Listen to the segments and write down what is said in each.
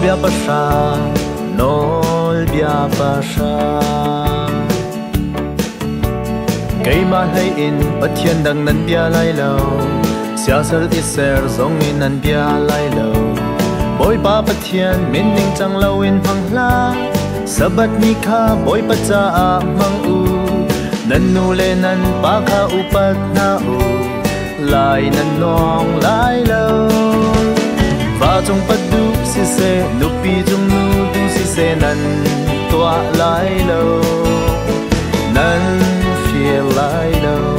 bia pasha nol bia pasha cây mà hay in bất thiên đằng năn bia lai lâu xia sel iser zong in nan bia lai lâu boy pa bất thiên min ning chang lâu in phang la sabat ni kha boy pa cha a mang u nan nu le nan pa kha upat na u lai nan nong lai lâu và trong bất du si se nu pi trong nu du si se nan tua lai lâu nan phía lai lâu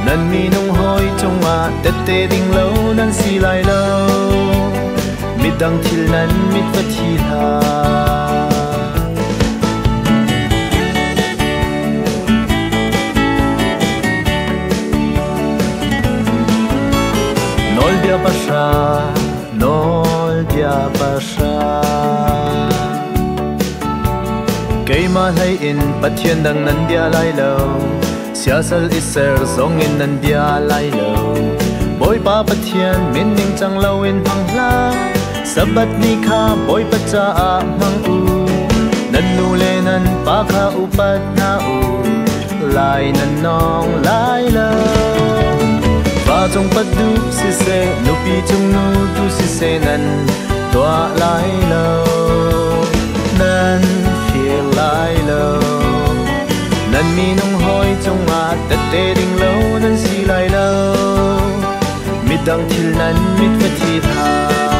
nan mi nông hoi trong mà tết tê đinh lâu nan si lai lâu mi đăng thil nan mi phát thi ha nol bia pasha nol bia pasha cây mà hay in bất thiên đằng nan bia lai lâu xia sal iser zong in nan bia lai lâu boy pa bất thiên min ning chang lâu in phang la sabat ni kha boy pa cha a mang u nan nu le nan pa kha upat na u lai nan nong lai lâu và trong bất du si se nu pi trong nu tu si se nan tua lai lâu nan phía lai lâu nan mi nông hoi trong mà tết tê đinh lâu nan si lai lâu mi đăng thil nan mi phát thi tha